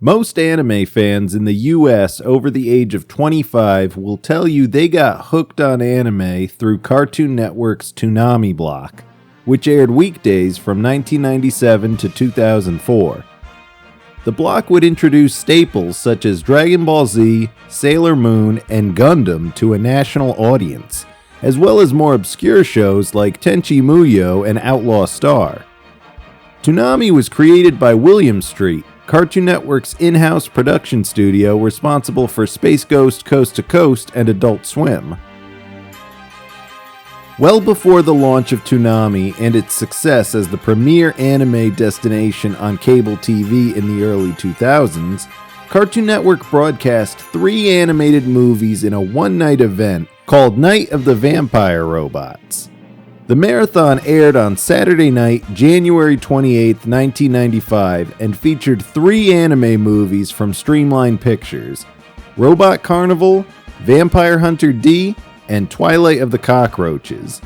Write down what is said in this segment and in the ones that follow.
Most anime fans in the US over the age of 25 will tell you they got hooked on anime through Cartoon Network's Toonami block, which aired weekdays from 1997 to 2004. The block would introduce staples such as Dragon Ball Z, Sailor Moon, and Gundam to a national audience, as well as more obscure shows like Tenchi Muyo and Outlaw Star. Toonami was created by William Street, Cartoon Network's in-house production studio responsible for Space Ghost Coast to Coast and Adult Swim. Well before the launch of Toonami and its success as the premier anime destination on cable TV in the early 2000s, Cartoon Network broadcast 3 animated movies in a one-night event called Night of the Vampire Robots. The marathon aired on Saturday night, January 28, 1995, and featured 3 anime movies from Streamline Pictures: Robot Carnival, Vampire Hunter D, and Twilight of the Cockroaches.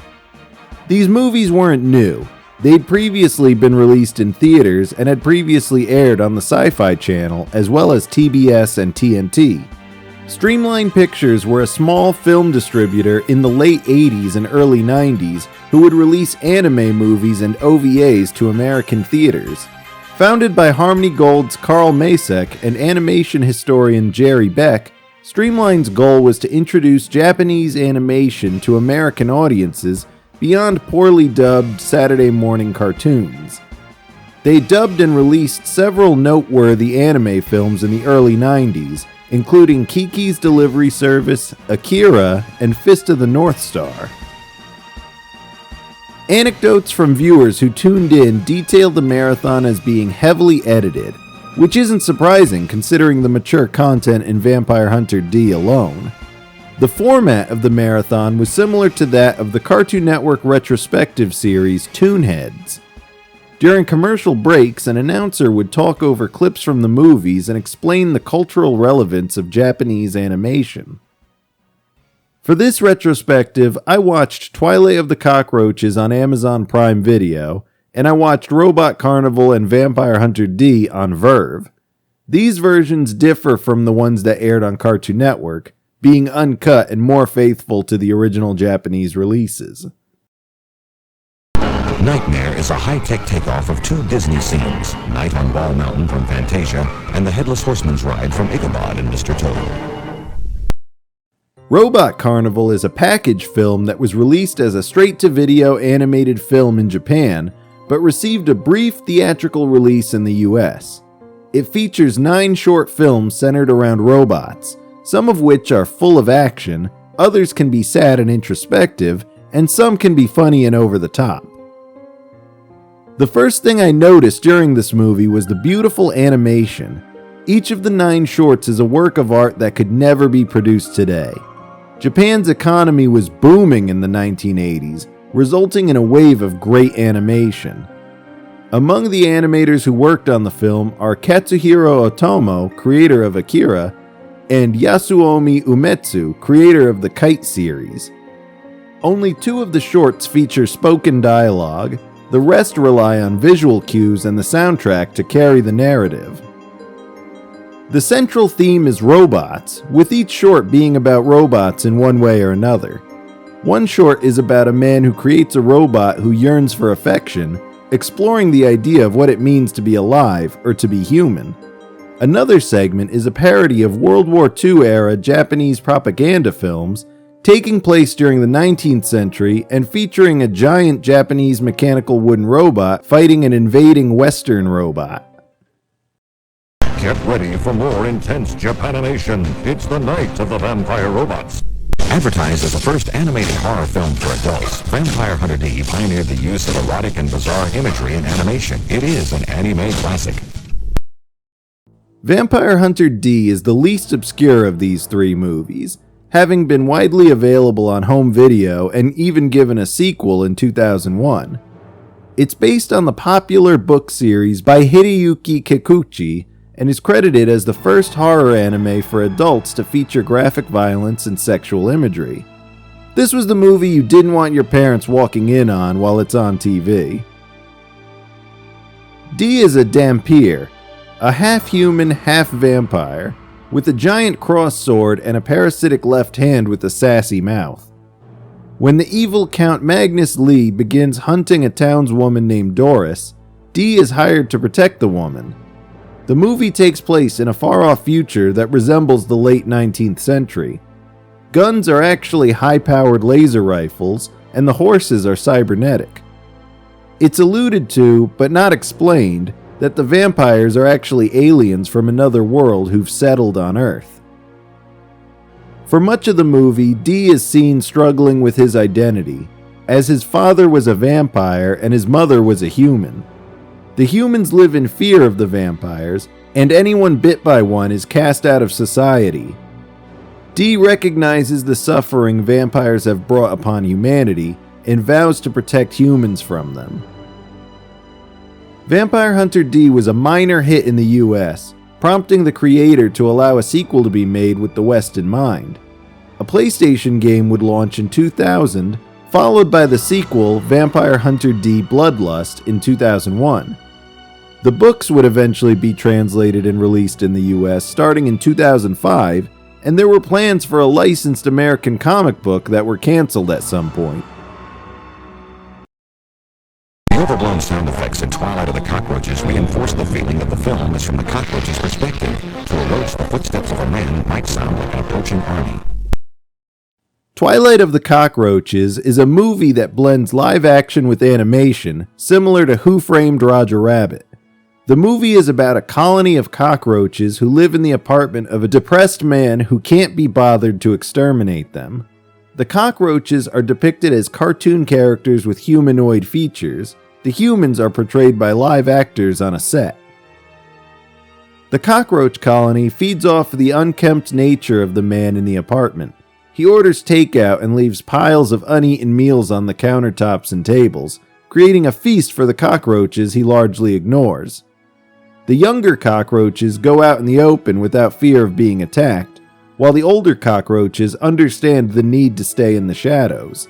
These movies weren't new. They'd previously been released in theaters and had previously aired on the Sci-Fi Channel as well as TBS and TNT. Streamline Pictures were a small film distributor in the late 80s and early 90s who would release anime movies and OVAs to American theaters. Founded by Harmony Gold's Carl Macek and animation historian Jerry Beck, Streamline's goal was to introduce Japanese animation to American audiences beyond poorly dubbed Saturday morning cartoons. They dubbed and released several noteworthy anime films in the early 90s, including Kiki's Delivery Service, Akira, and Fist of the North Star. Anecdotes from viewers who tuned in detailed the marathon as being heavily edited, which isn't surprising considering the mature content in Vampire Hunter D alone. The format of the marathon was similar to that of the Cartoon Network retrospective series Toonheads. During commercial breaks, an announcer would talk over clips from the movies and explain the cultural relevance of Japanese animation. For this retrospective, I watched Twilight of the Cockroaches on Amazon Prime Video, and I watched Robot Carnival and Vampire Hunter D on Verve. These versions differ from the ones that aired on Cartoon Network, being uncut and more faithful to the original Japanese releases. Nightmare is a high-tech takeoff of 2 Disney scenes, Night on Ball Mountain from Fantasia and the Headless Horseman's Ride from Ichabod and Mr. Toad. Robot Carnival is a package film that was released as a straight-to-video animated film in Japan, but received a brief theatrical release in the US. It features 9 short films centered around robots, some of which are full of action, others can be sad and introspective, and some can be funny and over the top. The first thing I noticed during this movie was the beautiful animation. Each of the 9 shorts is a work of art that could never be produced today. Japan's economy was booming in the 1980s, resulting in a wave of great animation. Among the animators who worked on the film are Katsuhiro Otomo, creator of Akira, and Yasuomi Umetsu, creator of the Kite series. Only 2 of the shorts feature spoken dialogue. The rest rely on visual cues and the soundtrack to carry the narrative. The central theme is robots, with each short being about robots in one way or another. One short is about a man who creates a robot who yearns for affection, exploring the idea of what it means to be alive or to be human. Another segment is a parody of World War II-era Japanese propaganda films taking place during the 19th century and featuring a giant Japanese mechanical wooden robot fighting an invading Western robot. Get ready for more intense Japanimation. It's the Night of the Vampire Robots. Advertised as the first animated horror film for adults, Vampire Hunter D pioneered the use of erotic and bizarre imagery in animation. It is an anime classic. Vampire Hunter D is the least obscure of these 3 movies, having been widely available on home video and even given a sequel in 2001. It's based on the popular book series by Hideyuki Kikuchi and is credited as the first horror anime for adults to feature graphic violence and sexual imagery. This was the movie you didn't want your parents walking in on while it's on TV. D is a Dampier, a half-human, half-vampire, with a giant cross sword and a parasitic left hand with a sassy mouth. When the evil Count Magnus Lee begins hunting a townswoman named Doris, Dee is hired to protect the woman. The movie takes place in a far-off future that resembles the late 19th century. Guns are actually high-powered laser rifles, and the horses are cybernetic. It's alluded to, but not explained, that the vampires are actually aliens from another world who've settled on Earth. For much of the movie, Dee is seen struggling with his identity, as his father was a vampire and his mother was a human. The humans live in fear of the vampires, and anyone bit by one is cast out of society. Dee recognizes the suffering vampires have brought upon humanity and vows to protect humans from them. Vampire Hunter D was a minor hit in the US, prompting the creator to allow a sequel to be made with the West in mind. A PlayStation game would launch in 2000, followed by the sequel Vampire Hunter D Bloodlust in 2001. The books would eventually be translated and released in the US starting in 2005, and there were plans for a licensed American comic book that were canceled at some point. The overblown sound effects in Twilight of the Cockroaches reinforce the feeling that the film is from the cockroach's perspective. To a roach, the footsteps of a man might sound like an approaching army. Twilight of the Cockroaches is a movie that blends live action with animation, similar to Who Framed Roger Rabbit. The movie is about a colony of cockroaches who live in the apartment of a depressed man who can't be bothered to exterminate them. The cockroaches are depicted as cartoon characters with humanoid features. The humans are portrayed by live actors on a set. The cockroach colony feeds off the unkempt nature of the man in the apartment. He orders takeout and leaves piles of uneaten meals on the countertops and tables, creating a feast for the cockroaches he largely ignores. The younger cockroaches go out in the open without fear of being attacked, while the older cockroaches understand the need to stay in the shadows.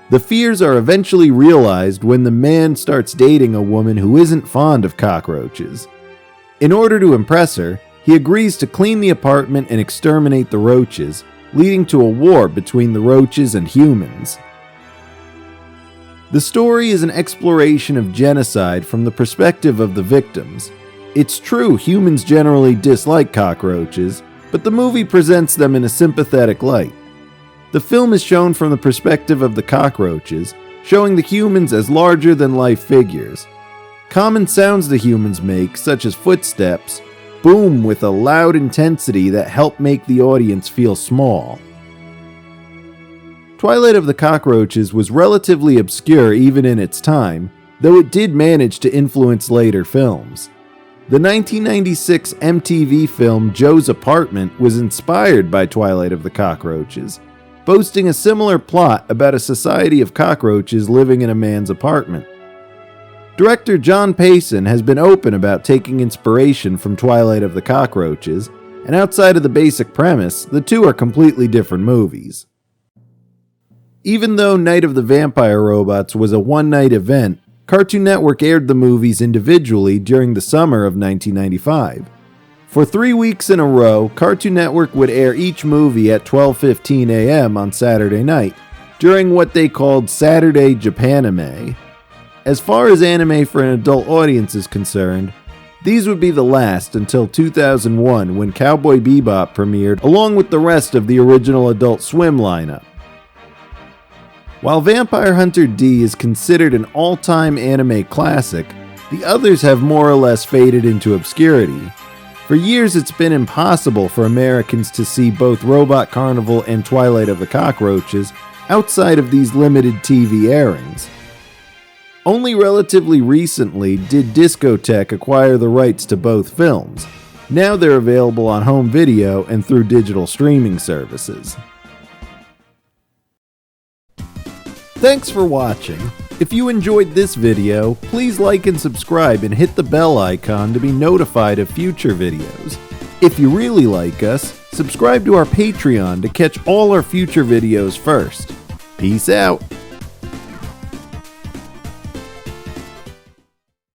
The fears are eventually realized when the man starts dating a woman who isn't fond of cockroaches. In order to impress her, he agrees to clean the apartment and exterminate the roaches, leading to a war between the roaches and humans. The story is an exploration of genocide from the perspective of the victims. It's true humans generally dislike cockroaches, but the movie presents them in a sympathetic light. The film is shown from the perspective of the cockroaches, showing the humans as larger-than-life figures. Common sounds the humans make, such as footsteps, boom with a loud intensity that help make the audience feel small. Twilight of the Cockroaches was relatively obscure even in its time, though it did manage to influence later films. The 1996 MTV film Joe's Apartment was inspired by Twilight of the Cockroaches, boasting a similar plot about a society of cockroaches living in a man's apartment. Director John Payson has been open about taking inspiration from Twilight of the Cockroaches, and outside of the basic premise, the two are completely different movies. Even though Night of the Vampire Robots was a one-night event, Cartoon Network aired the movies individually during the summer of 1995. For 3 weeks in a row, Cartoon Network would air each movie at 12:15 a.m. on Saturday night, during what they called Saturday Japanime. As far as anime for an adult audience is concerned, these would be the last until 2001 when Cowboy Bebop premiered along with the rest of the original Adult Swim lineup. While Vampire Hunter D is considered an all-time anime classic, the others have more or less faded into obscurity. For years it's been impossible for Americans to see both Robot Carnival and Twilight of the Cockroaches outside of these limited TV airings. Only relatively recently did Discotek acquire the rights to both films. Now they're available on home video and through digital streaming services. Thanks for watching. If you enjoyed this video, please like and subscribe and hit the bell icon to be notified of future videos. If you really like us, subscribe to our Patreon to catch all our future videos first. Peace out.